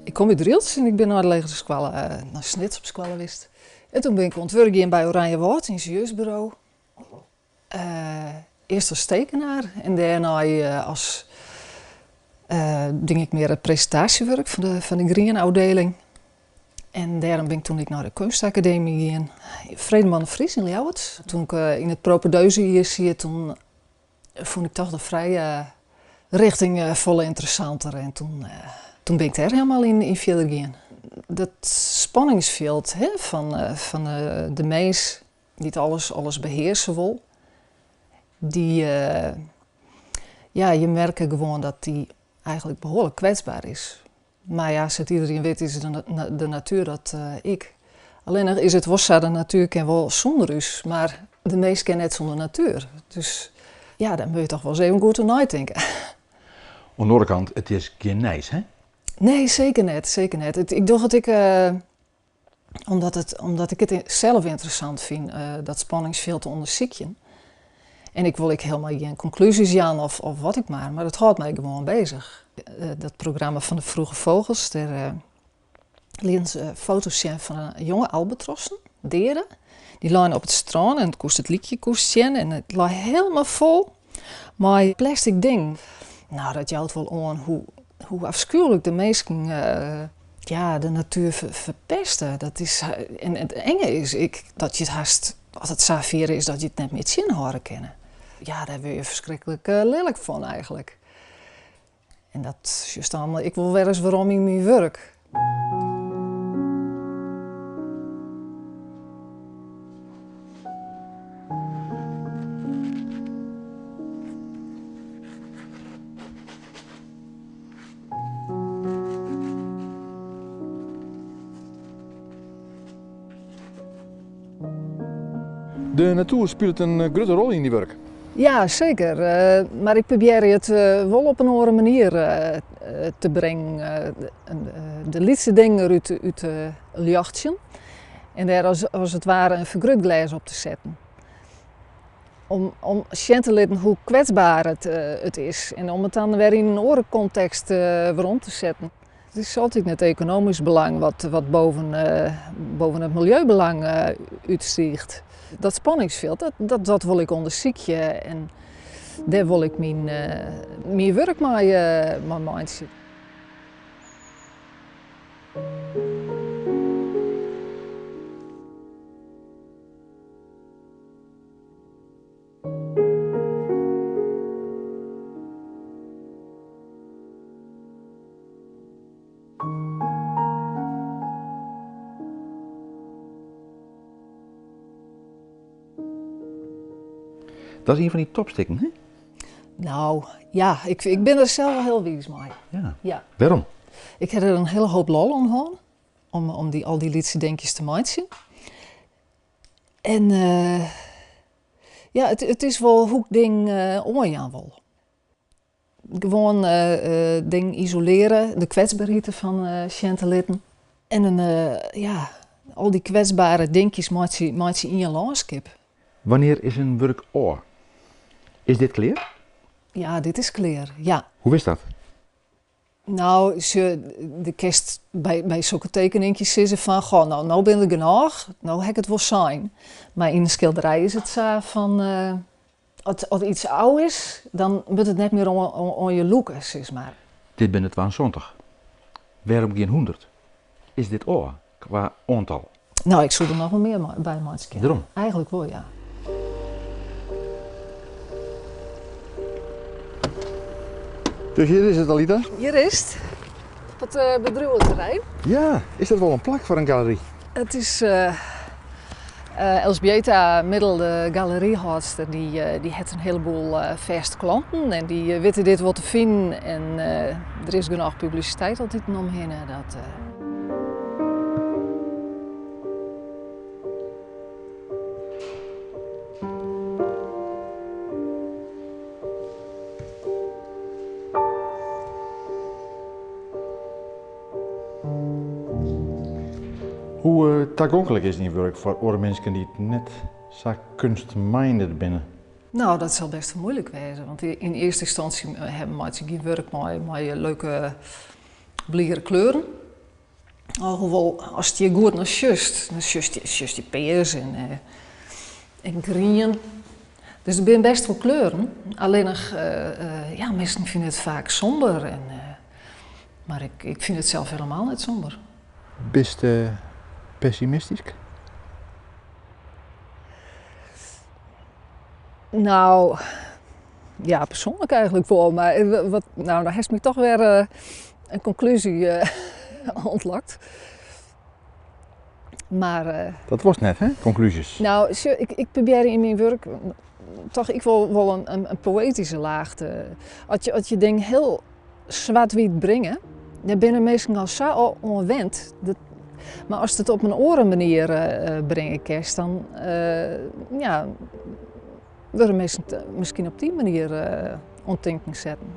Ik kom uit Driels en ik ben naar de legerschool, naar Snits op school geweest. En toen ben ik ontwerpen bij Oranje Woord, ingenieursbureau. Eerst als tekenaar en daarna als ding ik meer het presentatiewerk van de Green-afdeling. En daarom ben ik toen naar de kunstacademie gegaan. Vredeman de Vries in Ljouwert. Toen ik in het propedeuse hier zie, toen vond ik toch de vrije richting vol interessanter. En toen ben ik daar helemaal in verder gegaan. Dat spanningsveld van de mens, niet alles beheersen wil, je merkt gewoon dat die eigenlijk behoorlijk kwetsbaar is. Maar ja, zoals iedereen weet is de natuur dat ik. Alleen is het was de natuur ken wel zonder us, maar de mens ken net zonder natuur. Dus ja, dan moet je toch wel eens even goed aan nadenken. Aan de andere kant, het is geen nijs, hè? Nee, zeker net. Ik dacht dat ik, omdat ik het zelf interessant vind, dat spanningsveld te onderzoeken. En ik wil helemaal geen conclusies aan of wat ik maar dat houdt mij gewoon bezig. Dat programma van de Vroege Vogels, daar lieten ze foto's zien van een jonge albatrossen, dieren. Die lagen op het strand en het koest het liedje zien en het lag helemaal vol. Maar plastic ding, nou dat jouwt wel aan hoe afschuwelijk de mensen de natuur verpesten. Dat is, en het enge is dat je het haast, als het saferen is, dat je het net met zin horen kennen. Ja, daar word je verschrikkelijk lelijk van eigenlijk. En dat is juist allemaal, ik wil wel eens waarom in mijn werk. De natuur speelt een grote rol in die werk. Ja, zeker. Maar ik probeer het wel op een andere manier te brengen. De liefste dingen uit de jachtje. En daar als het ware een vergrootglas op te zetten. Om te laten hoe kwetsbaar het is. En om het dan weer in een andere context rond te zetten. Het is altijd het economisch belang wat boven het milieubelang uitstijgt. Dat spanningsveld, dat wil ik onderzoeken en daar wil ik mijn werk mee maken. Dat is een van die topstikken, hè? Nou, ja, ik ben er zelf wel heel wies mee. Ja. Waarom? Ik heb er een hele hoop lol aan gehad, om al die liedse denkjes te maken. En het is wel hoe ik ding omgaan wil. Gewoon ding isoleren, de kwetsbaarheid van chantelitten. En al die kwetsbare denkjes maak je in je landschap. Wanneer is een werk oor? Is dit clear? Ja, dit is clear, ja. Hoe is dat? Nou, de kerst bij zulke tekeningjes zeggen van, goh, nou ben ik genoeg, nou heb ik het wel zijn. Maar in een schilderij is het zo van, als iets oud is, dan moet het net meer om je look, zeg maar. Dit ben het 72. Waarom geen 100? Is dit oor qua aantal? Nou, ik zou er nog wel meer bij maken. Daarom? Eigenlijk wel, ja. Dus hier is het, Alita? Hier is het. Op het bedrijventerrein. Ja, is dat wel een plak voor een galerie? Het is Elsbieta Middel, de galeriehoudster, die heeft een heleboel vaste klanten en die weten dit wel te vinden. En er is genoeg publiciteit altijd omheen. Hoe toegankelijk is die werk voor andere mensen die het net zo kunstminded binnen? Nou, dat zal best moeilijk wezen, want in eerste instantie hebben mensen geen werk met leuke bliere kleuren. Alhoewel, als het je goed naar sjust, dan sjust je peers en groen. Dus er zijn best wel kleuren. Alleen nog, ja, mensen vinden het vaak somber. Maar ik vind het zelf helemaal niet somber. Bist pessimistisch? Nou, ja, persoonlijk eigenlijk wel. Maar nou, dan heeft me toch weer een conclusie ontlakt. Maar, dat was net, hè? Conclusies. Nou, ik probeer in mijn werk toch ik wel een poëtische laag te... Als je dingen heel zwart-wit brengen, dan ben je meestal al zo onwend. Maar als je het op een andere manier brengen kerst, dan ja, worden mensen misschien op die manier ontdenking zetten.